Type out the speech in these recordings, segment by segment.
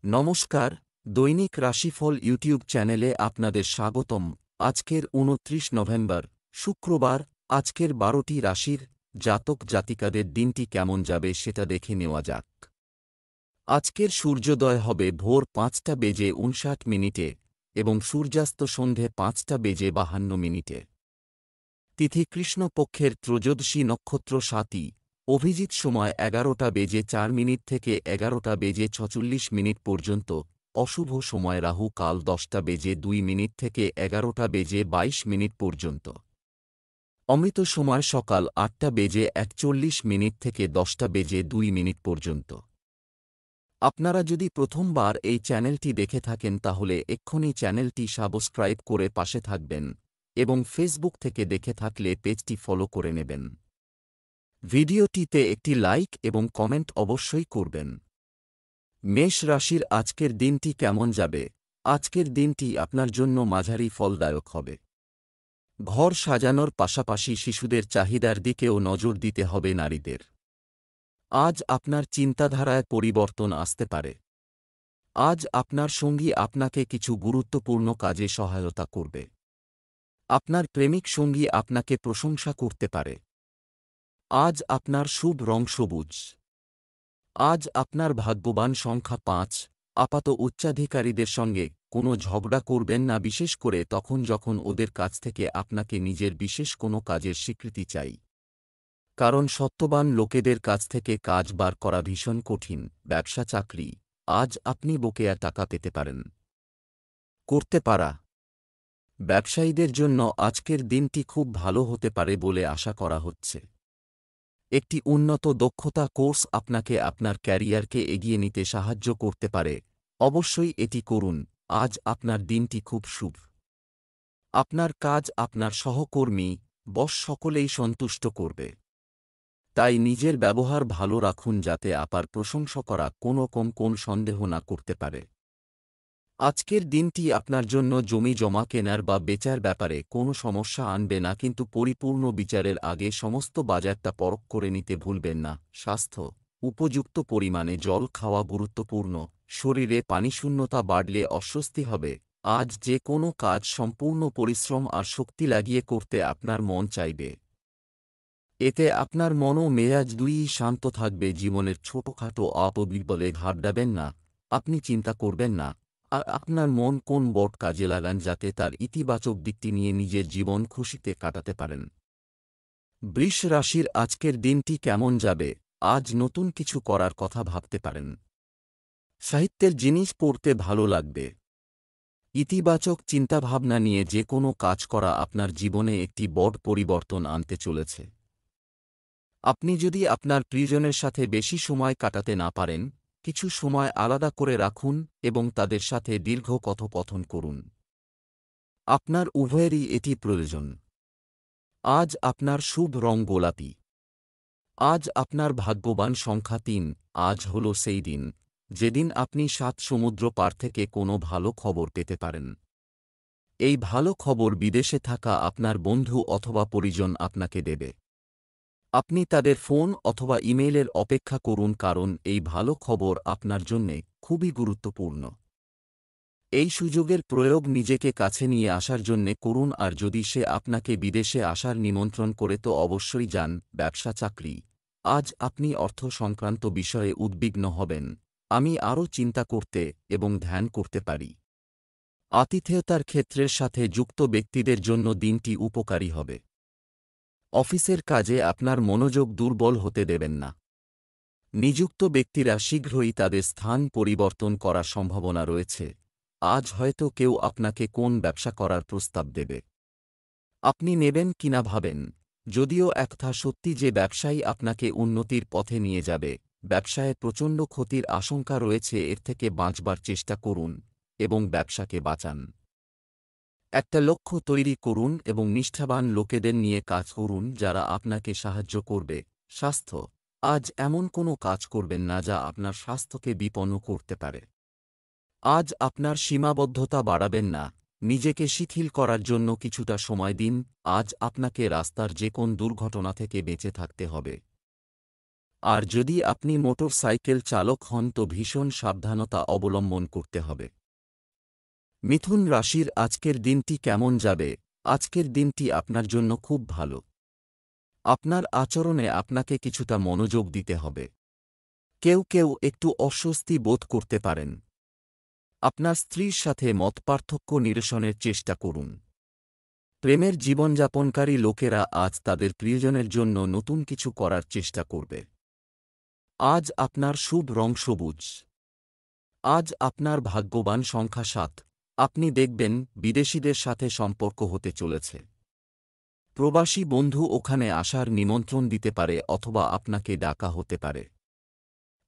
নমস্কার, দৈনিক রাশিফল ইউটিউব চ্যানেলে আপনাদের স্বাগতম। আজকের ২৯ নভেম্বর, শুক্রবার। আজকের ১২টি রাশির জাতক জাতিকাদের দিনটি কেমন যাবে সেটা দেখে নেওয়া যাক। আজকের সূর্যোদয় হবে ভোর ৫টা বেজে ৫৯ মিনিটে এবং সূর্যাস্ত সন্ধে ৫টা বেজে ৫২ মিনিটে। তিথি কৃষ্ণপক্ষের ত্রয়োদশী নক্ষত্র স্বাতী। অভিজিৎ সময় ১১টা বেজে ৪ মিনিট থেকে ১১টা বেজে ৪৬ মিনিট পর্যন্ত। অশুভ সময় রাহু কাল ১০টা বেজে ২ মিনিট থেকে ১১টা বেজে ২২ মিনিট পর্যন্ত। অমৃত সময় সকাল ৮টা বেজে ৪১ মিনিট থেকে ১০টা বেজে ২ মিনিট পর্যন্ত। আপনারা যদি প্রথমবার এই চ্যানেলটি দেখে থাকেন তাহলে এক্ষুনি চ্যানেলটি সাবস্ক্রাইব করে পাশে থাকবেন এবং ফেসবুক থেকে দেখে থাকলে পেজটি ফলো করে নেবেন। ভিডিওটিতে একটি লাইক এবং কমেন্ট অবশ্যই করবেন। মেষ রাশির আজকের দিনটি কেমন যাবে? আজকের দিনটি আপনার জন্য মাঝারি ফলদায়ক হবে। ঘর সাজানোর পাশাপাশি শিশুদের চাহিদার দিকেও নজর দিতে হবে নারীদের। আজ আপনার চিন্তাধারায় পরিবর্তন আসতে পারে। আজ আপনার সঙ্গী আপনাকে কিছু গুরুত্বপূর্ণ কাজে সহায়তা করবে। আপনার প্রেমিক সঙ্গী আপনাকে প্রশংসা করতে পারে। আজ আপনার শুভ রং সবুজ। আজ আপনার ভাগ্যবান সংখ্যা ৫। আপাত উচ্চাধিকারীদের সঙ্গে কোনো ঝগড়া করবেন না, বিশেষ করে তখন যখন ওদের কাছ থেকে আপনাকে নিজের বিশেষ কোনো কাজের স্বীকৃতি চাই। কারণ সত্যবান লোকেদের কাছ থেকে কাজ বার করা ভীষণ কঠিন। ব্যবসা চাকরি, আজ আপনি বকেয়া টাকা পেতে পারেন। করতে পারা ব্যবসায়ীদের জন্য আজকের দিনটি খুব ভালো হতে পারে বলে আশা করা হচ্ছে। একটি উন্নত দক্ষতা কোর্স আপনাকে আপনার ক্যারিয়ারকে এগিয়ে নিতে সাহায্য করতে পারে। অবশ্যই এটি করুন। আজ আপনার দিনটি খুব শুভ। আপনার কাজ আপনার সহকর্মী, বস সকলেই সন্তুষ্ট করবে। তাই নিজের ব্যবহার ভালো রাখুন যাতে আপনার প্রশংসা করা কোন সন্দেহ না করতে পারে। আজকের দিনটি আপনার জন্য জমি জমা কেনার বা বেচার ব্যাপারে কোনো সমস্যা আনবে না, কিন্তু পরিপূর্ণ বিচারের আগে সমস্ত বাজারটা পরখ করে নিতে ভুলবেন না। স্বাস্থ্য, উপযুক্ত পরিমাণে জল খাওয়া গুরুত্বপূর্ণ। শরীরে পানিশূন্যতা বাড়লে অস্বস্তি হবে। আজ যে কোনো কাজ সম্পূর্ণ পরিশ্রম আর শক্তি লাগিয়ে করতে আপনার মন চাইবে। এতে আপনার মন ও মেজাজ দুইই শান্ত থাকবে। জীবনের ছোটখাটো অপবিবলে ঘাবড়াবেন না। আপনি চিন্তা করবেন না, আর আপনার মন কোন বট কাজে লাগান যাতে তার ইতিবাচক দিকটি নিয়ে নিজের জীবন খুশিতে কাটাতে পারেন। বৃষ রাশির আজকের দিনটি কেমন যাবে? আজ নতুন কিছু করার কথা ভাবতে পারেন। সাহিত্যের জিনিস পড়তে ভালো লাগবে। ইতিবাচক চিন্তাভাবনা নিয়ে যে কোনো কাজ করা আপনার জীবনে একটি বড় পরিবর্তন আনতে চলেছে। আপনি যদি আপনার প্রিয়জনের সাথে বেশি সময় কাটাতে না পারেন, কিছু সময় আলাদা করে রাখুন এবং তাদের সাথে দীর্ঘ কথোপকথন করুন। আপনার উভয়েরই এটি প্রয়োজন। আজ আপনার শুভ রং গোলাপি। আজ আপনার ভাগ্যবান সংখ্যা ৩। আজ হল সেই দিন যেদিন আপনি ৭ সমুদ্র পার থেকে কোনো ভালো খবর পেতে পারেন। এই ভালো খবর বিদেশে থাকা আপনার বন্ধু অথবা পরিজন আপনাকে দেবে। আপনি তাদের ফোন অথবা ইমেইলের অপেক্ষা করুন, কারণ এই ভালো খবর আপনার জন্যে খুবই গুরুত্বপূর্ণ। এই সুযোগের প্রয়োগ নিজেকে কাছে নিয়ে আসার জন্যে করুন, আর যদি সে আপনাকে বিদেশে আসার নিমন্ত্রণ করে তো অবশ্যই যান। ব্যবসা চাকরি, আজ আপনি অর্থ সংক্রান্ত বিষয়ে উদ্বিগ্ন হবেন। আমি আরও চিন্তা করতে এবং ধ্যান করতে পারি। আতিথেয়তার ক্ষেত্রের সাথে যুক্ত ব্যক্তিদের জন্য দিনটি উপকারী হবে। অফিসের কাজে আপনার মনোযোগ দুর্বল হতে দেবেন না। নিযুক্ত ব্যক্তিরা শীঘ্রই তাদের স্থান পরিবর্তন করার সম্ভাবনা রয়েছে। আজ হয়তো কেউ আপনাকে কোন ব্যবসা করার প্রস্তাব দেবে। আপনি নেবেন কিনা ভাবেন। যদিও একটা সত্যি যে ব্যবসায়ী আপনাকে উন্নতির পথে নিয়ে যাবে। ব্যবসায় প্রচণ্ড ক্ষতির আশঙ্কা রয়েছে, এর থেকে বাঁচবার চেষ্টা করুন এবং ব্যবসাকে বাঁচান। একটা লক্ষ্য তৈরি করুন এবং নিষ্ঠাবান লোকেদের নিয়ে কাজ করুন যারা আপনাকে সাহায্য করবে। স্বাস্থ্য, আজ এমন কোনো কাজ করবেন না যা আপনার স্বাস্থ্যকে বিপন্ন করতে পারে। আজ আপনার সীমাবদ্ধতা বাড়াবেন না, নিজেকে শিথিল করার জন্য কিছুটা সময় দিন। আজ আপনাকে রাস্তার যে কোন দুর্ঘটনা থেকে বেঁচে থাকতে হবে। আর যদি আপনি মোটর সাইকেল চালক হন তো ভীষণ সাবধানতা অবলম্বন করতে হবে। মিথুন রাশির আজকের দিনটি কেমন যাবে? আজকের দিনটি আপনার জন্য খুব ভালো। আপনার আচরণে আপনাকে কিছুটা মনোযোগ দিতে হবে। কেউ কেউ একটু অস্বস্তি বোধ করতে পারেন। আপনার স্ত্রীর সাথে মতপার্থক্য নিরসনের চেষ্টা করুন। প্রেমের জীবনযাপনকারী লোকেরা আজ তাদের প্রিয়জনের জন্য নতুন কিছু করার চেষ্টা করবে। আজ আপনার শুভ রং সবুজ। আজ আপনার ভাগ্যবান সংখ্যা ৭। আপনি দেখবেন বিদেশীদের সাথে সম্পর্ক হতে চলেছে। প্রবাসী বন্ধু ওখানে আসার নিমন্ত্রণ দিতে পারে অথবা আপনাকে ডাকা হতে পারে।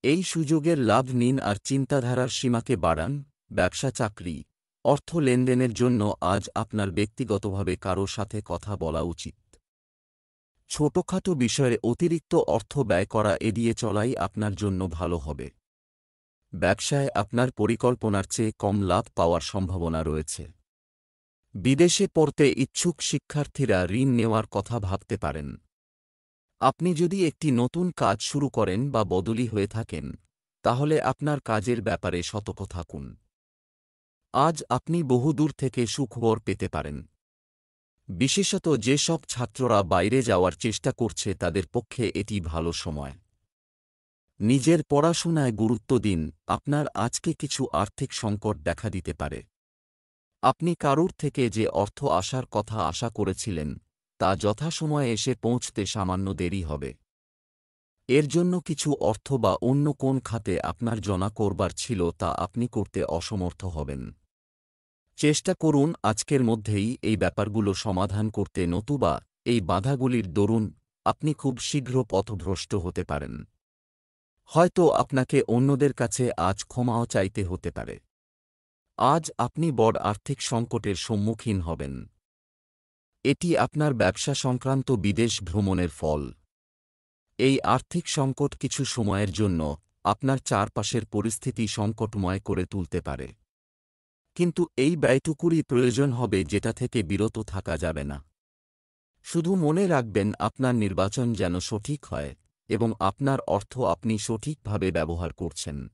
এই সুযোগের লাভ নিন আর চিন্তাধারার সীমাকে বাড়ান। ব্যবসা চাকরি, অর্থ লেনদেনের জন্য আজ আপনার ব্যক্তিগতভাবে কারো সাথে কথা বলা উচিত। ছোটখাটো বিষয়ে অতিরিক্ত অর্থ ব্যয় করা এড়িয়ে চলাই আপনার জন্য ভালো হবে। ব্যবসায় আপনার পরিকল্পনার চেয়ে কম লাভ পাওয়ার সম্ভাবনা রয়েছে। বিদেশে পড়তে ইচ্ছুক শিক্ষার্থীরা ঋণ নেওয়ার কথা ভাবতে পারেন। আপনি যদি একটি নতুন কাজ শুরু করেন বা বদলি হয়ে থাকেন, তাহলে আপনার কাজের ব্যাপারে সতর্ক থাকুন। আজ আপনি বহুদূর থেকে সুখবর পেতে পারেন। বিশেষত যেসব ছাত্ররা বাইরে যাওয়ার চেষ্টা করছে তাদের পক্ষে এটি ভালো সময়। নিজের পড়াশোনায় গুরুত্ব দিন। আপনার আজকে কিছু আর্থিক সংকট দেখা দিতে পারে। আপনি কারুর থেকে যে অর্থ আসার কথা আশা করেছিলেন তা যথাসময়ে এসে পৌঁছতে সামান্য দেরি হবে। এর জন্য কিছু অর্থ বা অন্য কোন খাতে আপনার জমা করবার ছিল তা আপনি করতে অসমর্থ হবেন। চেষ্টা করুন আজকের মধ্যেই এই ব্যাপারগুলো সমাধান করতে, নতুবা এই বাধাগুলির দরুন আপনি খুব শীঘ্র পথভ্রষ্ট হতে পারেন। হয়তো আপনাকে অন্যদের কাছে আজ ক্ষমাও চাইতে হতে পারে। আজ আপনি বড় আর্থিক সংকটের সম্মুখীন হবেন। এটি আপনার ব্যবসা সংক্রান্ত বিদেশ ভ্রমণের ফল। এই আর্থিক সংকট কিছু সময়ের জন্য আপনার চারপাশের পরিস্থিতি সংকটময় করে তুলতে পারে। কিন্তু এই ব্যয়টুকুরই প্রয়োজন হবে যেটা থেকে বিরত থাকা যাবে না। শুধু মনে রাখবেন আপনার নির্বাচন যেন সঠিক হয় এবং আপনার অর্থ আপনি সঠিকভাবে ব্যবহার করছেন।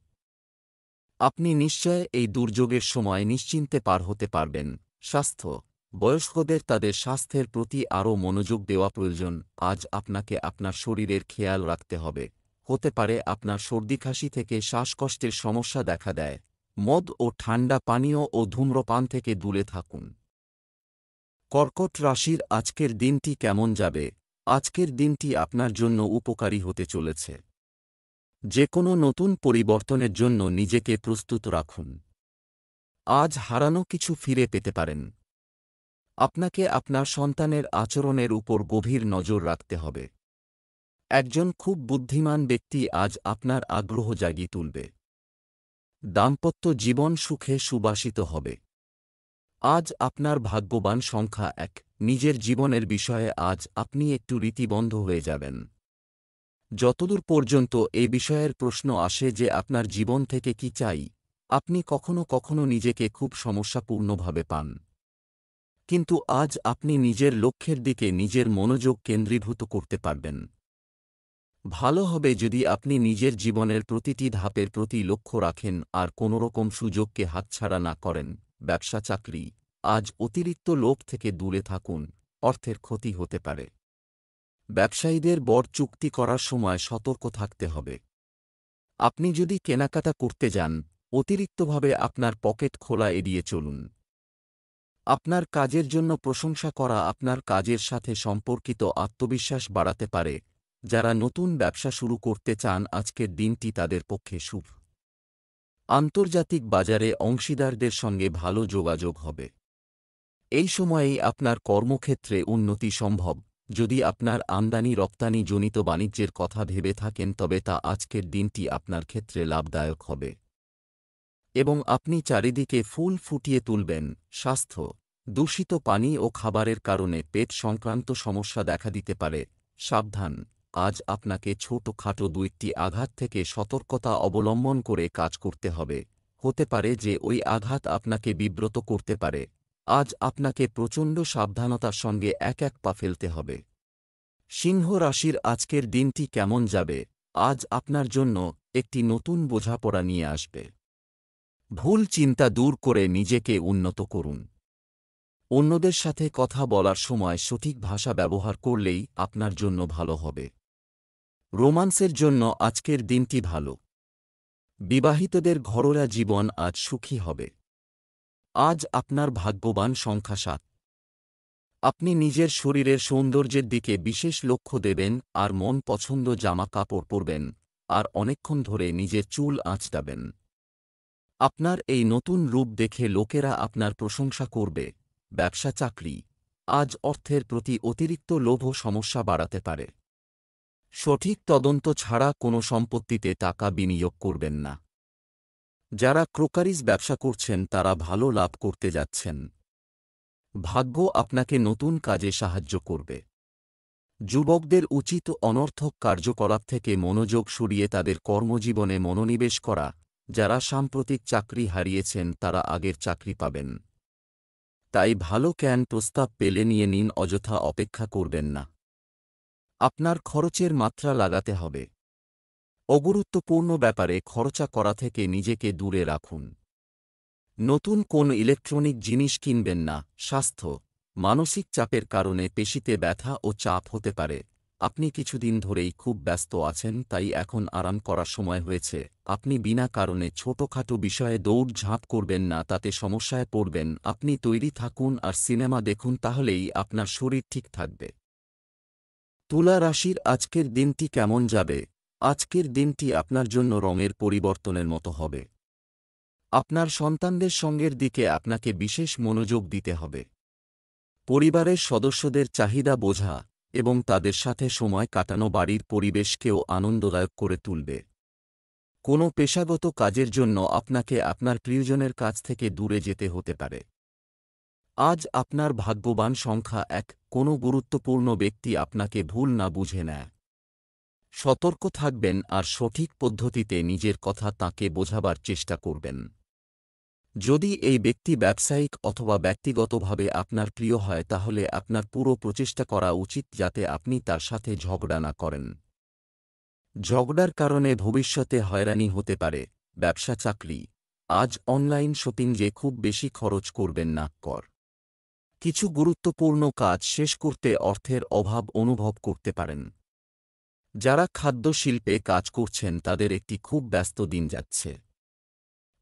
আপনি নিশ্চয় এই দুর্যোগের সময় নিশ্চিন্তে পার হতে পারবেন। স্বাস্থ্য, বয়স্কদের তাদের স্বাস্থ্যের প্রতি আরও মনোযোগ দেওয়া প্রয়োজন। আজ আপনাকে আপনার শরীরের খেয়াল রাখতে হবে। হতে পারে আপনার সর্দি-কাশি থেকে শ্বাসকষ্টের সমস্যা দেখা দেয়। মদ ও ঠান্ডা পানীয় ও ধূম্রপান থেকে দূরে থাকুন। কর্কট রাশির আজকের দিনটি কেমন যাবে? আজকের দিনটি আপনার জন্য উপকারী হতে চলেছে। যে কোনো নতুন পরিবর্তনের জন্য নিজেকে প্রস্তুত রাখুন। আজ হারানো কিছু ফিরে পেতে পারেন। আপনাকে আপনার সন্তানের আচরণের উপর গভীর নজর রাখতে হবে। একজন খুব বুদ্ধিমান ব্যক্তি আজ আপনার আগ্রহ জাগিয়ে তুলবে। দাম্পত্য জীবন সুখে সুবাসিত হবে। আজ আপনার ভাগ্যবান সংখ্যা ১। নিজের জীবনের বিষয়ে আজ আপনি একটু রীতিবদ্ধ হয়ে যাবেন। যতদূর পর্যন্ত এ বিষয়ের প্রশ্ন আসে যে আপনার জীবন থেকে কি চাই, আপনি কখনো কখনো নিজেকে খুব সমস্যাপূর্ণভাবে পান। কিন্তু আজ আপনি নিজের লক্ষ্যের দিকে নিজের মনোযোগ কেন্দ্রীভূত করতে পারবেন। ভালো হবে যদি আপনি নিজের জীবনের প্রতিটি ধাপের প্রতি লক্ষ্য রাখেন আর কোনোরকম সুযোগকে হাতছাড়া না করেন। ব্যবসা চাকরি, আজ অতিরিক্ত লোভ থেকে দূরে থাকুন, অর্থের ক্ষতি হতে পারে। ব্যবসায়ীদের বড় চুক্তি করার সময় সতর্ক থাকতে হবে। আপনি যদি কেনাকাটা করতে যান, অতিরিক্তভাবে আপনার পকেট খোলা এড়িয়ে চলুন। আপনার কাজের জন্য প্রশংসা করা আপনার কাজের সাথে সম্পর্কিত আত্মবিশ্বাস বাড়াতে পারে। যারা নতুন ব্যবসা শুরু করতে চান আজকের দিনটি তাদের পক্ষে শুভ। আন্তর্জাতিক বাজারে অংশীদারদের সঙ্গে ভালো যোগাযোগ হবে। এই সময়েই আপনার কর্মক্ষেত্রে উন্নতি সম্ভব। যদি আপনার আমদানি রপ্তানি জনিত বাণিজ্যের কথা ভেবে থাকেন তবে তা আজকের দিনটি আপনার ক্ষেত্রে লাভদায়ক হবে এবং আপনি চারিদিকে ফুল ফুটিয়ে তুলবেন। স্বাস্থ্য, দূষিত পানি ও খাবারের কারণে পেট সংক্রান্ত সমস্যা দেখা দিতে পারে। সাবধান, আজ আপনাকে ছোটখাটো ২টি আঘাত থেকে সতর্কতা অবলম্বন করে কাজ করতে হবে। হতে পারে যে ওই আঘাত আপনাকে বিব্রত করতে পারে। আজ আপনাকে প্রচণ্ড সাবধানতার সঙ্গে এক পা ফেলতে হবে। সিংহ রাশির আজকের দিনটি কেমন যাবে? আজ আপনার জন্য একটি নতুন বোঝাপড়া নিয়ে আসবে। ভুল চিন্তা দূর করে নিজেকে উন্নত করুন। অন্যদের সাথে কথা বলার সময় সঠিক ভাষা ব্যবহার করলেই আপনার জন্য ভালো হবে। রোমান্সের জন্য আজকের দিনটি ভালো। বিবাহিতদের ঘরোয়া জীবন আজ সুখী হবে। আজ আপনার ভাগ্যবান সংখ্যা 7। আপনি নিজের শরীরের সৌন্দর্যের দিকে বিশেষ লক্ষ্য দেবেন আর মন পছন্দ জামা কাপড় পরবেন আর অনেকক্ষণ ধরে নিজের চুল আঁচড়াবেন। আপনার এই নতুন রূপ দেখে লোকেরা আপনার প্রশংসা করবে। ব্যবসা চাকরি আজ অর্থের প্রতি অতিরিক্ত লোভ সমস্যা বাড়াতে পারে। সঠিক তদন্ত ছাড়া কোনো সম্পত্তিতে টাকা বিনিয়োগ করবেন না। যারা ক্রোকারিজ ব্যবসা করছেন তারা ভালো লাভ করতে যাচ্ছেন। ভাগ্য আপনাকে নতুন কাজে সাহায্য করবে। যুবকদের উচিত অনর্থক কার্যকলাপ থেকে মনোযোগ সরিয়ে তাদের কর্মজীবনে মনোনিবেশ করা। যারা সাম্প্রতিক চাকরি হারিয়েছেন তারা আগের চাকরি পাবেন। তাই ভালো প্রস্তাব পেলে নিয়ে নিন, অযথা অপেক্ষা করবেন না। আপনার খরচের মাত্রা লাগাতে হবে। অগুরুত্বপূর্ণ ব্যাপারে খরচা করা থেকে নিজেকে দূরে রাখুন। নতুন কোন ইলেকট্রনিক জিনিস কিনবেন না। স্বাস্থ্য মানসিক চাপের কারণে পেশিতে ব্যথা ও চাপ হতে পারে। আপনি কিছুদিন ধরেই খুব ব্যস্ত আছেন, তাই এখন আরাম করার সময় হয়েছে। আপনি বিনা কারণে ছোটখাটো বিষয়ে দৌড়ঝাঁপ করবেন না, তাতে সমস্যায় পড়বেন। আপনি তৈরি থাকুন আর সিনেমা দেখুন, তাহলেই আপনার শরীর ঠিক থাকবে। তুলা রাশির আজকের দিনটি কেমন যাবে? আজকের দিনটি আপনার জন্য রঙের পরিবর্তনের মতো হবে। আপনার সন্তানদের সঙ্গের দিকে আপনাকে বিশেষ মনোযোগ দিতে হবে। পরিবারের সদস্যদের চাহিদা বোঝা এবং তাদের সাথে সময় কাটানো বাড়ির পরিবেশকেও আনন্দদায়ক করে তুলবে। কোনো পেশাগত কাজের জন্য আপনাকে আপনার প্রিয়জনের কাছ থেকে দূরে যেতে হতে পারে। আজ আপনার ভাগ্যবান সংখ্যা 1। কোনো গুরুত্বপূর্ণ ব্যক্তি আপনাকে ভুল না বুঝে নেয়। সতর্ক থাকবেন আর সঠিক পদ্ধতিতে নিজের কথা তাঁকে বোঝাবার চেষ্টা করবেন। যদি এই ব্যক্তি ব্যবসায়িক অথবা ব্যক্তিগতভাবে আপনার প্রিয় হয়, তাহলে আপনার পুরো প্রচেষ্টা করা উচিত যাতে আপনি তার সাথে ঝগড়া না করেন। ঝগড়ার কারণে ভবিষ্যতে হয়রানি হতে পারে। ব্যবসা চাকরি আজ অনলাইন শপিংয়ে খুব বেশি খরচ করবেন না। কিছু গুরুত্বপূর্ণ কাজ শেষ করতে অর্থের অভাব অনুভব করতে পারেন। যারা খাদ্য শিল্পে কাজ করছেন তাদের একটি খুব ব্যস্ত দিন যাচ্ছে।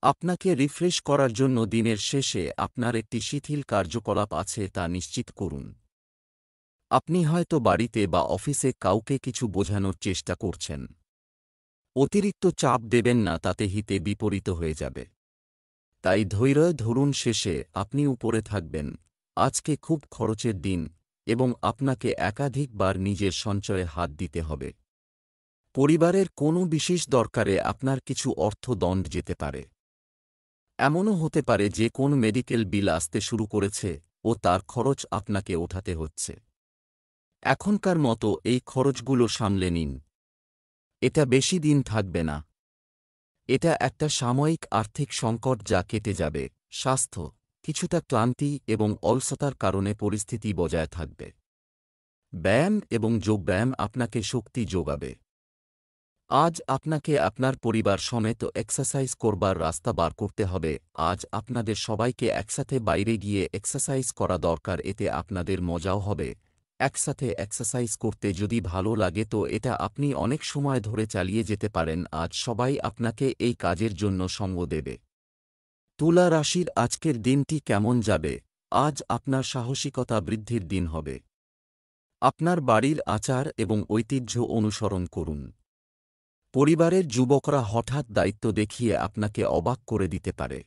আপনাকে রিফ্রেশ করার জন্য দিনের শেষে আপনার একটি শিথিল কার্যকলাপ আছে তা নিশ্চিত করুন। আপনি হয়তো বাড়িতে বা অফিসে কাউকে কিছু বোঝানোর চেষ্টা করছেন। অতিরিক্ত চাপ দেবেন না, তাতে হিতে বিপরীত হয়ে যাবে। তাই ধৈর্য ধরুন, শেষে আপনি উপরে থাকবেন। আজকে খুব খরচের দিন এবং আপনাকে একাধিকবার নিজের সঞ্চয়ে হাত দিতে হবে। পরিবারের কোনো বিশেষ দরকারে আপনার কিছু অর্থ দণ্ড যেতে পারে। এমনও হতে পারে যে কোন মেডিকেল বিল আসতে শুরু করেছে ও তার খরচ আপনাকে ওঠাতে হচ্ছে। এখনকার মতো এই খরচগুলো সামলে নিন। এটা বেশি দিন থাকবে না। এটা একটা সাময়িক আর্থিক সংকট যা কেটে যাবে। স্বাস্থ্য কিছুটা ক্লান্তি এবং অলসতার কারণে পরিস্থিতি বজায় থাকবে। ব্যায়াম এবং যোগব্যায়াম আপনাকে শক্তি যোগাবে। আজ আপনাকে আপনার পরিবার সমেত এক্সারসাইজ করবার রাস্তা বার করতে হবে। আজ আপনাদের সবাইকে একসাথে বাইরে গিয়ে এক্সারসাইজ করা দরকার, এতে আপনাদের মজাও হবে। একসাথে এক্সারসাইজ করতে যদি ভালো লাগে তো এটা আপনি অনেক সময় ধরে চালিয়ে যেতে পারেন। আজ সবাই আপনাকে এই কাজের জন্য সঙ্গ দেবে। তুলা রাশির আজকের দিনটি কেমন যাবে? আজ আপনার সাহসিকতা বৃদ্ধির দিন হবে। আপনার বাড়ির আচার এবং ঐতিহ্য অনুসরণ করুন। পরিবারের যুবকরা হঠাৎ দায়িত্ব দেখিয়ে আপনাকে অবাক করে দিতে পারে।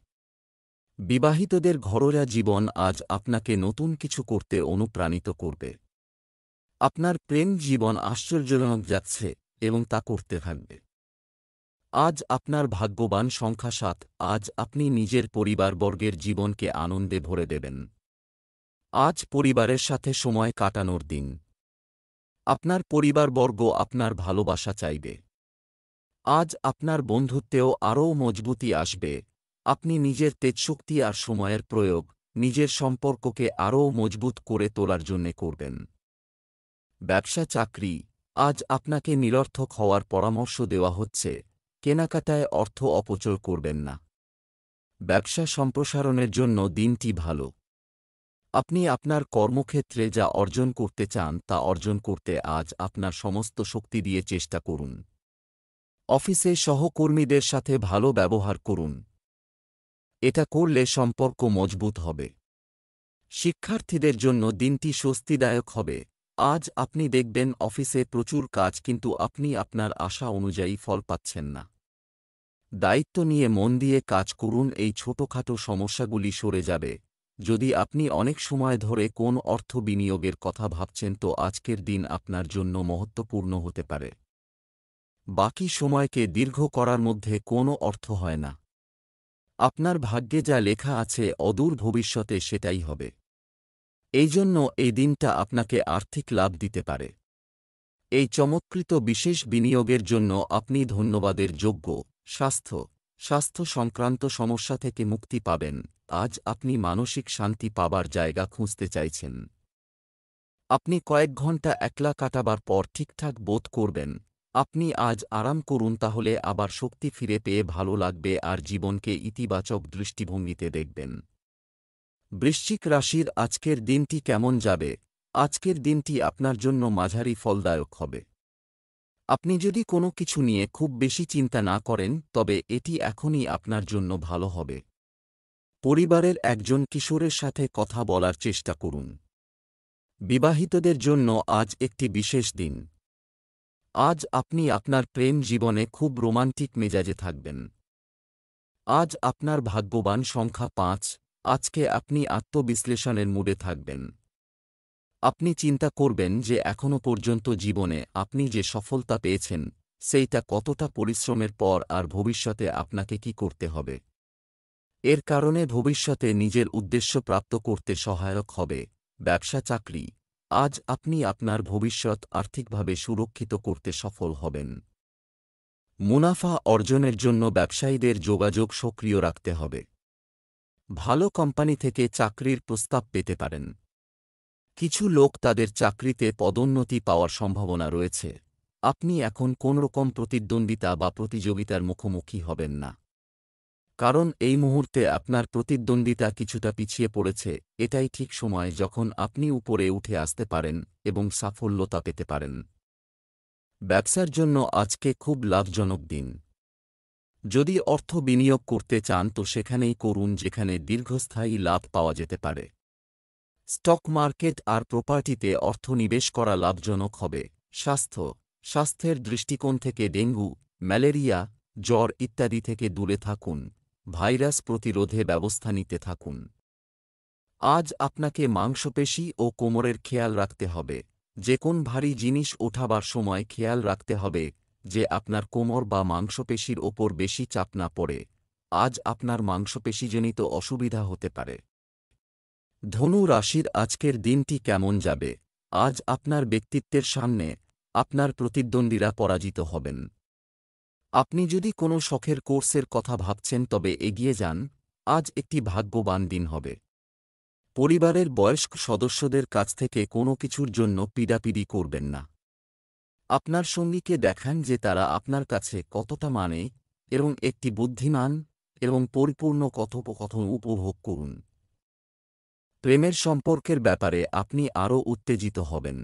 বিবাহিতদের ঘরোয়া জীবন আজ আপনাকে নতুন কিছু করতে অনুপ্রাণিত করবে। আপনার প্রেম জীবন আশ্চর্যজনক যাচ্ছে এবং তা করতে থাকবে। আজ আপনার ভাগ্যবান সংখ্যা 7। আজ আপনি নিজের পরিবারবর্গের জীবনকে আনন্দে ভরে দেবেন। আজ পরিবারের সাথে সময় কাটানোর দিন। আপনার পরিবারবর্গ আপনার ভালোবাসা চাইবে। আজ আপনার বন্ধুত্বেও আরও মজবুতি আসবে। আপনি নিজের তেজশক্তি আর সময়ের প্রয়োগ নিজের সম্পর্ককে আরও মজবুত করে তোলার জন্যে করবেন। ব্যবসা চাকরি আজ আপনাকে নিরর্থক হওয়ার পরামর্শ দেওয়া হচ্ছে, কেনাকাটায় অর্থ অপচয় করবেন না। ব্যবসা সম্প্রসারণের জন্য দিনটি ভালো। আপনি আপনার কর্মক্ষেত্রে যা অর্জন করতে চান তা অর্জন করতে আজ আপনার সমস্ত শক্তি দিয়ে চেষ্টা করুন। অফিসে সহকর্মীদের সাথে ভালো ব্যবহার করুন। এটা করলে সম্পর্ক মজবুত হবে। শিক্ষার্থীদের জন্য দিনটি স্বস্তিদায়ক হবে। আজ আপনি দেখবেন অফিসে প্রচুর কাজ, কিন্তু আপনি আপনার আশা অনুযায়ী ফল পাচ্ছেন না। দায়িত্ব নিয়ে মন দিয়ে কাজ করুন, এই ছোটখাটো সমস্যাগুলি সরে যাবে। যদি আপনি অনেক সময় ধরে কোন অর্থ বিনিয়োগের কথা ভাবছেন, তো আজকের দিন আপনার জন্য মহত্বপূর্ণ হতে পারে। বাকি সময়কে দীর্ঘ করার মধ্যে কোনো অর্থ হয় না। আপনার ভাগ্যে যা লেখা আছে অদূর ভবিষ্যতে সেটাই হবে। এই জন্য এই দিনটা আপনাকে আর্থিক লাভ দিতে পারে। এই চমৎকৃত বিশেষ বিনিয়োগের জন্য আপনি ধন্যবাদের যোগ্য। স্বাস্থ্য সংক্রান্ত সমস্যা থেকে মুক্তি পাবেন। আজ আপনি মানসিক শান্তি পাবার জায়গা খুঁজতে চাইছেন। আপনি কয়েক ঘন্টা একলা কাটাবার পর ঠিকঠাক বোধ করবেন। আপনি আজ আরাম করুন, তাহলে আবার শক্তি ফিরে পেয়ে ভালো লাগবে আর জীবনকে ইতিবাচক দৃষ্টিভঙ্গিতে দেখবেন। বৃশ্চিক রাশির আজকের দিনটি কেমন যাবে? আজকের দিনটি আপনার জন্য মাঝারি ফলদায়ক হবে। আপনি যদি কোনো কিছু নিয়ে খুব বেশি চিন্তা না করেন, তবে এটি এখনই আপনার জন্য ভালো হবে। পরিবারের একজন কিশোরের সাথে কথা বলার চেষ্টা করুন। বিবাহিতদের জন্য আজ একটি বিশেষ দিন। আজ আপনি আপনার প্রেম জীবনে খুব রোমান্টিক মেজাজে থাকবেন। আজ আপনার ভাগ্যবান সংখ্যা ৫। আজকে আপনি আত্মবিশ্লেষণের মুডে থাকবেন। আপনি চিন্তা করবেন যে এখনও পর্যন্ত জীবনে আপনি যে সফলতা পেয়েছেন সেইটা কতটা পরিশ্রমের পর, আর ভবিষ্যতে আপনাকে কি করতে হবে। এর কারণে ভবিষ্যতে নিজের উদ্দেশ্য প্রাপ্ত করতে সহায়ক হবে। ব্যবসা চাকরি, আজ আপনি আপনার ভবিষ্যৎ আর্থিকভাবে সুরক্ষিত করতে সফল হবেন। মুনাফা অর্জনের জন্য ব্যবসায়ীদের যোগাযোগ সক্রিয় রাখতে হবে। ভালো কোম্পানি থেকে চাকরির প্রস্তাব পেতে পারেন। কিছু লোক তাদের চাকরিতে পদোন্নতি পাওয়ার সম্ভাবনা রয়েছে। আপনি এখন কোনরকম প্রতিদ্বন্দ্বিতা বা প্রতিযোগিতার মুখোমুখি হবেন না। কারণ এই মুহূর্তে আপনার প্রতিদ্বন্দ্বিতা কিছুটা পিছিয়ে পড়েছে। এটাই ঠিক সময় যখন আপনি উপরে উঠে আসতে পারেন এবং সাফল্যতা পেতে পারেন। ব্যবসার জন্য আজকে খুব লাভজনক দিন। যদি অর্থ বিনিয়োগ করতে চান তো সেখানেই করুন যেখানে দীর্ঘস্থায়ী লাভ পাওয়া যেতে পারে। স্টক মার্কেট আর প্রপার্টিতে অর্থ নিবেশ করা লাভজনক হবে। স্বাস্থ্যের দৃষ্টিকোণ থেকে ডেঙ্গু, ম্যালেরিয়া, জ্বর ইত্যাদি থেকে দূরে থাকুন। ভাইরাস প্রতিরোধে ব্যবস্থা নিতে থাকুন। আজ আপনাকে মাংসপেশি ও কোমরের খেয়াল রাখতে হবে। যে কোন ভারী জিনিস ওঠাবার সময় খেয়াল রাখতে হবে যে আপনার কোমর বা মাংসপেশির ওপর বেশি চাপ না পড়ে। আজ আপনার মাংসপেশিজনিত অসুবিধা হতে পারে। ধনু রাশির আজকের দিনটি কেমন যাবে? আজ আপনার ব্যক্তিত্বের সামনে আপনার প্রতিদ্বন্দ্বীরা পরাজিত হবেন। আপনি যদি কোনো শখের কোর্সের কথা ভাবছেন তবে এগিয়ে যান। আজ একটি ভাগ্যবান দিন হবে। পরিবারের বয়স্ক সদস্যদের কাছ থেকে কোনো কিছুর জন্য পীড়াপিড়ি করবেন না। আপনার সঙ্গীকে দেখান যে তারা আপনার কাছে কতটা মানে এবং একটি বুদ্ধিমান এবং পরিপূর্ণ কথোপকথন উপভোগ করুন। প্রেমের সম্পর্কের ব্যাপারে আপনি আরও উত্তেজিত হবেন।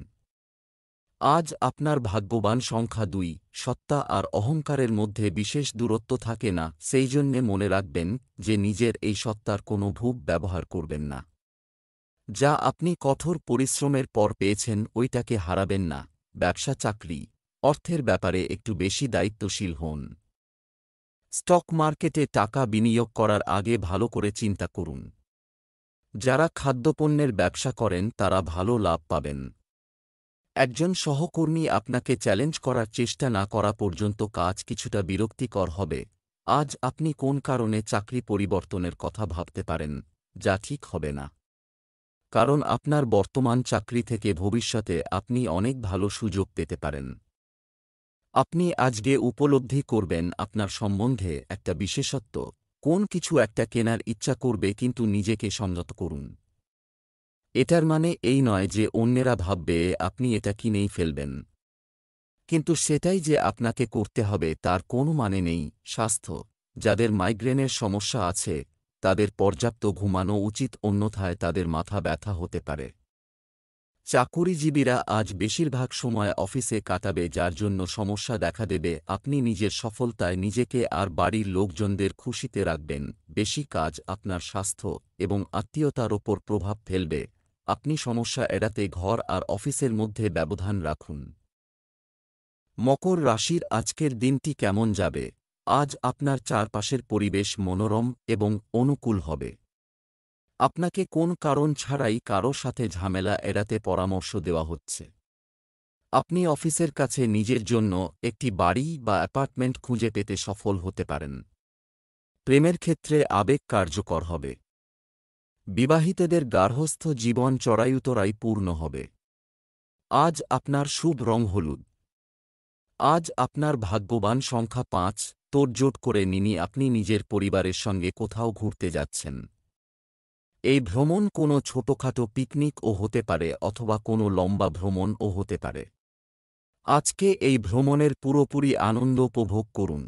আজ আপনার ভাগ্যবান সংখ্যা ২। সত্তা আর অহংকারের মধ্যে বিশেষ দূরত্ব থাকে না, সেই জন্যে মনে রাখবেন যে নিজের এই সত্তার কোনো ভূপ ব্যবহার করবেন না। যা আপনি কঠোর পরিশ্রমের পর পেয়েছেন ওইটাকে হারাবেন না। ব্যবসা চাকরি, অর্থের ব্যাপারে একটু বেশি দায়িত্বশীল হন। স্টক মার্কেটে টাকা বিনিয়োগ করার আগে ভালো করে চিন্তা করুন। যারা খাদ্যপণ্যের ব্যবসা করেন তারা ভালো লাভ পাবেন। একজন সহকর্মী আপনাকে চ্যালেঞ্জ করার চেষ্টা না করা পর্যন্ত কাজ কিছুটা বিরক্তিকর হবে। আজ আপনি কোন কারণে চাকরি পরিবর্তনের কথা ভাবতে পারেন, যা ঠিক হবে না। কারণ আপনার বর্তমান চাকরি থেকে ভবিষ্যতে আপনি অনেক ভালো সুযোগ পেতে পারেন। আপনি আজকে উপলব্ধি করবেন আপনার সম্বন্ধে একটা বিশেষত্ব। কোন কিছু একটা কেনার ইচ্ছা করবে, কিন্তু নিজেকে সংযত করুন। এটার মানে এই নয় যে অন্যেরা ভাববে আপনি এটা কিনেই ফেলবেন। কিন্তু সেটাই যে আপনাকে করতে হবে তার কোনো মানে নেই। স্বাস্থ্য, যাদের মাইগ্রেনের সমস্যা আছে তাদের পর্যাপ্ত ঘুমানো উচিত, অন্যথায় তাদের মাথা ব্যথা হতে পারে। চাকুরিজীবীরা আজ বেশিরভাগ সময় অফিসে কাটাবে, যার জন্য সমস্যা দেখা দেবে। আপনি নিজের সফলতায় নিজেকে আর বাড়ির লোকজনদের খুশিতে রাখবেন। বেশি কাজ আপনার স্বাস্থ্য এবং আত্মীয়তার ওপর প্রভাব ফেলবে। আপনি সমস্যা এড়াতে ঘর আর অফিসের মধ্যে ব্যবধান রাখুন। মকর রাশির আজকের দিনটি কেমন যাবে? আজ আপনার চারপাশের পরিবেশ মনোরম এবং অনুকূল হবে। আপনাকে কোন কারণ ছাড়াই কারো সাথে ঝামেলা এড়াতে পরামর্শ দেওয়া হচ্ছে। আপনি অফিসের কাছে নিজের জন্য একটি বাড়ি বা অ্যাপার্টমেন্ট খুঁজে পেতে সফল হতে পারেন। প্রেমের ক্ষেত্রে আবেগ কার্যকর হবে। বিবাহিতদের গার্হস্থ্য জীবন চড়াইউতরাই পূর্ণ হবে। আজ আপনার শুভ রং হলুদ। আজ আপনার ভাগ্যবান সংখ্যা ৫। তোড়জোড় করে নিনি আপনি নিজের পরিবারের সঙ্গে কোথাও ঘুরতে যাচ্ছেন। এই ভ্রমণ কোনো ছোটখাটো পিকনিকও হতে পারে অথবা কোনো লম্বা ভ্রমণও হতে পারে। আজকে এই ভ্রমণের পুরোপুরি আনন্দ উপভোগ করুন।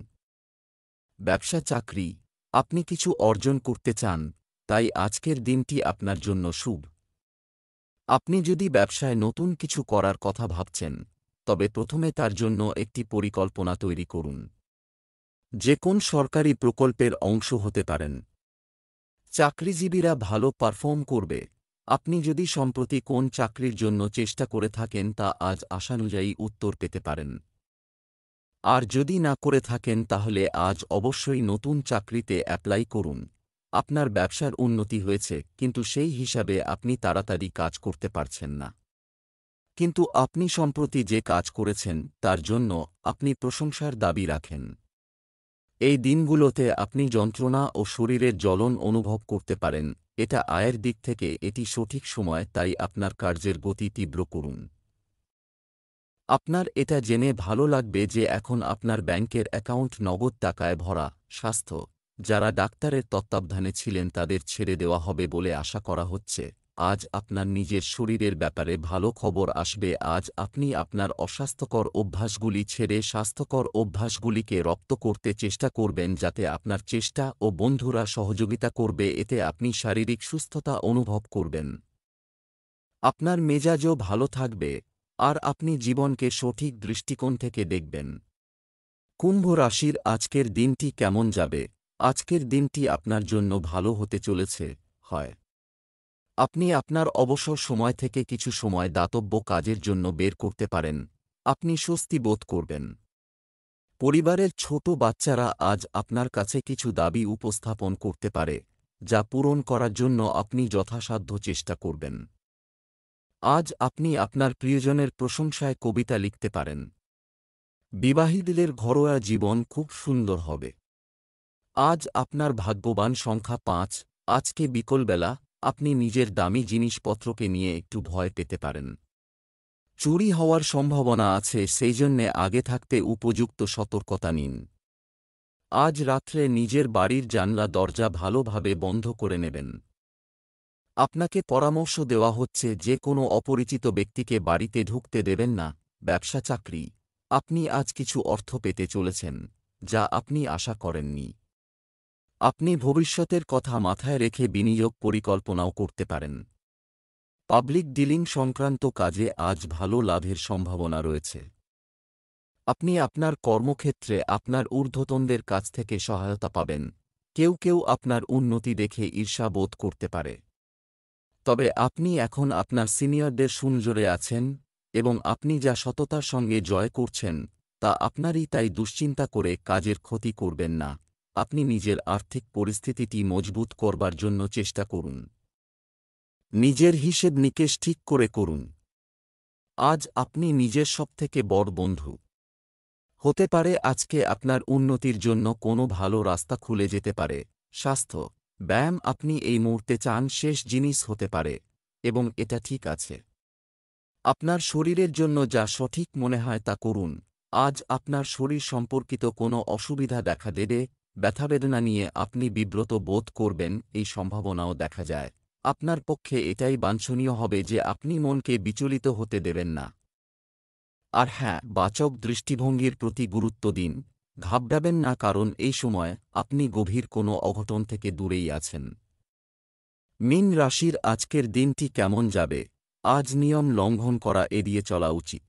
ব্যবসা চাকরি, আপনি কিছু অর্জন করতে চান, তাই আজকের দিনটি আপনার জন্য শুভ। আপনি যদি ব্যবসায় নতুন কিছু করার কথা ভাবছেন, তবে প্রথমে তার জন্য একটি পরিকল্পনা তৈরি করুন। যে কোন সরকারি প্রকল্পের অংশ হতে পারেন। চাকরিজীবীরা ভালো পারফর্ম করবে। আপনি যদি সম্প্রতি কোন চাকরির জন্য চেষ্টা করে থাকেন তা আজ আশানুযায়ী উত্তর পেতে পারেন। আর যদি না করে থাকেন তাহলে আজ অবশ্যই নতুন চাকরিতে অ্যাপ্লাই করুন। আপনার ব্যবসার উন্নতি হয়েছে, কিন্তু সেই হিসাবে আপনি তাড়াতাড়ি কাজ করতে পারছেন না। কিন্তু আপনি সম্প্রতি যে কাজ করেছেন তার জন্য আপনি প্রশংসার দাবি রাখেন। এই দিনগুলোতে আপনি যন্ত্রণা ও শরীরের জ্বলন অনুভব করতে পারেন। এটা আয়ের দিক থেকে এটি সঠিক সময়, তাই আপনার কার্যের গতি তীব্র করুন। আপনার এটা জেনে ভালো লাগবে যে এখন আপনার ব্যাংকের অ্যাকাউন্ট নগদ টাকায় ভরা। স্বাস্থ্য, যারা ডাক্তারের তত্ত্বাবধানে ছিলেন তাদের ছেড়ে দেওয়া হবে বলে আশা করা হচ্ছে। আজ আপনার নিজের শরীরের ব্যাপারে ভালো খবর আসবে। আজ আপনি আপনার অস্বাস্থ্যকর অভ্যাসগুলি ছেড়ে স্বাস্থ্যকর অভ্যাসগুলিকে রপ্ত করতে চেষ্টা করবেন, যাতে আপনার চেষ্টা ও বন্ধুরা সহযোগিতা করবে। এতে আপনি শারীরিক সুস্থতা অনুভব করবেন। আপনার মেজাজও ভালো থাকবে আর আপনি জীবনকে সঠিক দৃষ্টিকোণ থেকে দেখবেন। কুম্ভ রাশির আজকের দিনটি কেমন যাবে? আজকের দিনটি আপনার জন্য ভালো হতে চলেছে। হয় আপনি আপনার অবসর সময় থেকে কিছু সময় দাতব্য কাজের জন্য বের করতে পারেন। আপনি স্বস্তি বোধ করবেন। পরিবারের ছোট বাচ্চারা আজ আপনার কাছে কিছু দাবি উপস্থাপন করতে পারে, যা পূরণ করার জন্য আপনি যথাসাধ্য চেষ্টা করবেন। আজ আপনি আপনার প্রিয়জনের প্রশংসায় কবিতা লিখতে পারেন। বিবাহিতদের ঘরোয়া জীবন খুব সুন্দর হবে। আজ আপনার ভাগ্যবান সংখ্যা ৫। আজকে বিকেলবেলা আপনি নিজের দামি জিনিসপত্রকে নিয়ে একটু ভয় পেতে পারেন। চুরি হওয়ার সম্ভাবনা আছে, সেই জন্যে আগে থাকতে উপযুক্ত সতর্কতা নিন। আজ রাত্রে নিজের বাড়ির জানলা দরজা ভালোভাবে বন্ধ করে নেবেন। আপনাকে পরামর্শ দেওয়া হচ্ছে যে কোনো অপরিচিত ব্যক্তিকে বাড়িতে ঢুকতে দেবেন না। ব্যবসা চাকরি, আপনি আজ কিছু অর্থ পেতে চলেছেন, যা আপনি আশা করেননি। আপনি ভবিষ্যতের কথা মাথায় রেখে বিনিয়োগ পরিকল্পনাও করতে পারেন। পাবলিক ডিলিং সংক্রান্ত কাজে আজ ভালো লাভের সম্ভাবনা রয়েছে। আপনি আপনার কর্মক্ষেত্রে আপনার ঊর্ধ্বতনদের কাছ থেকে সহায়তা পাবেন। কেউ কেউ আপনার উন্নতি দেখে ঈর্ষা বোধ করতে পারে। তবে আপনি এখন আপনার সিনিয়রদের সুনজরে আছেন এবং আপনি যা সততার সঙ্গে জয় করছেন তা আপনারই, তাই দুশ্চিন্তা করে কাজের ক্ষতি করবেন না। আপনি নিজের আর্থিক পরিস্থিতিটি মজবুত করবার জন্য চেষ্টা করুন। নিজের হিসেব নিকেশ ঠিক করে করুন। আজ আপনি নিজের সবথেকে বড় বন্ধু হতে পারে। আজকে আপনার উন্নতির জন্য কোনো ভালো রাস্তা খুলে যেতে পারে। স্বাস্থ্য, ব্যায়াম আপনি এই মুহূর্তে চান শেষ জিনিস হতে পারে এবং এটা ঠিক আছে। আপনার শরীরের জন্য যা সঠিক মনে হয় তা করুন। আজ আপনার শরীর সম্পর্কিত কোনো অসুবিধা দেখা দেবে। ব্যথাবেদনা নিয়ে আপনি বিব্রত বোধ করবেন, এই সম্ভাবনাও দেখা যায়। আপনার পক্ষে এটাই বাঞ্ছনীয় হবে যে আপনি মনকে বিচলিত হতে দেবেন না। আর হ্যাঁ, বাচক দৃষ্টিভঙ্গির প্রতি গুরুত্ব দিন। ঘাবড়াবেন না, কারণ এই সময় আপনি গভীর কোনো অঘটন থেকে দূরেই আছেন। মীন রাশির আজকের দিনটি কেমন যাবে? আজ নিয়ম লঙ্ঘন করা এড়িয়ে চলা উচিত।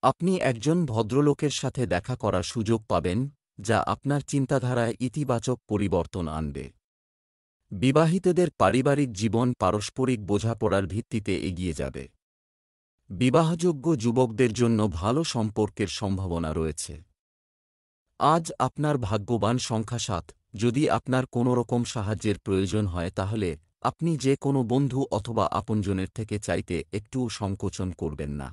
আপনি একজন ভদ্রলোকের সাথে দেখা করার সুযোগ পাবেন, যা আপনার চিন্তাধারায় ইতিবাচক পরিবর্তন আনবে। বিবাহিতদের পারিবারিক জীবন পারস্পরিক বোঝাপড়ার ভিত্তিতে এগিয়ে যাবে। বিবাহযোগ্য যুবকদের জন্য ভালো সম্পর্কের সম্ভাবনা রয়েছে। আজ আপনার ভাগ্যবান সংখ্যা ৭। যদি আপনার কোনোরকম সাহায্যের প্রয়োজন হয় তাহলে আপনি যে কোনো বন্ধু অথবা আপনজনের থেকে চাইতে একটুও সংকোচন করবেন না।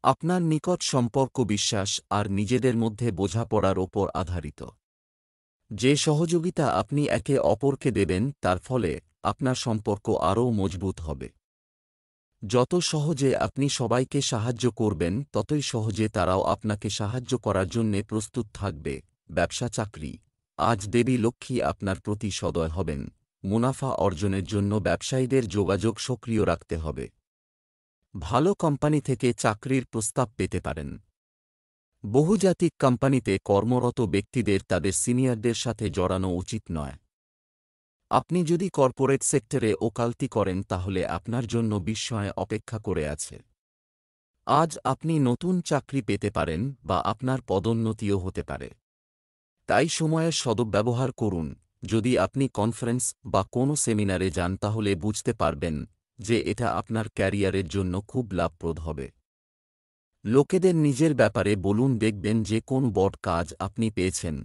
আপনার নিকট সম্পর্ক বিশ্বাস আর নিজেদের মধ্যে বোঝাপড়ার ওপর আধারিত। যে সহযোগিতা আপনি একে অপরকে দেবেন তার ফলে আপনার সম্পর্ক আরও মজবুত হবে। যত সহজে আপনি সবাইকে সাহায্য করবেন ততই সহজে তারাও আপনাকে সাহায্য করার জন্যে প্রস্তুত থাকবে। ব্যবসা চাকরি, আজ দেবী লক্ষ্মী আপনার প্রতি সদয় হবেন। মুনাফা অর্জনের জন্য ব্যবসায়ীদের যোগাযোগ সক্রিয় রাখতে হবে। ভালো কোম্পানি থেকে চাকরির প্রস্তাব পেতে পারেন। বহুজাতিক কোম্পানিতে কর্মরত ব্যক্তিদের তাদের সিনিয়রদের সাথে জড়ানো উচিত নয়। আপনি যদি কর্পোরেট সেক্টরে ওকালতি করেন তাহলে আপনার জন্য বিস্ময় অপেক্ষা করে আছে। আজ আপনি নতুন চাকরি পেতে পারেন বা আপনার পদোন্নতিও হতে পারে। তাই সময়ের সদ্ব্যবহার করুন। যদি আপনি কনফারেন্স বা কোনো সেমিনারে যান তাহলে বুঝতে পারবেন যে এটা আপনার ক্যারিয়ারের জন্য খুব লাভপ্রদ হবে। লোকেদের নিজের ব্যাপারে বলুন, দেখবেন যে কোন বড় কাজ আপনি পেয়েছেন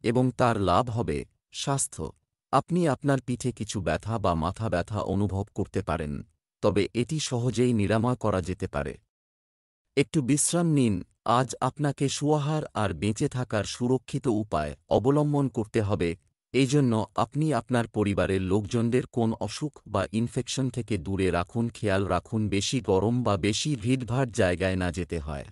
এবং তার লাভ হবে। স্বাস্থ্য, আপনি আপনার পিঠে কিছু ব্যথা বা মাথা ব্যথা অনুভব করতে পারেন, তবে এটি সহজেই নিরাময় করা যেতে পারে। একটু বিশ্রাম নিন। আজ আপনাকে সুয়াহার আর বেঁচে থাকার সুরক্ষিত উপায় অবলম্বন করতে হবে। এই জন্য আপনি আপনার পরিবারের লোকজনদের কোন অসুখ বা ইনফেকশন থেকে দূরে রাখুন। খেয়াল রাখুন বেশি গরম বা বেশি ভিড়ভাড় জায়গায় না যেতে হয়।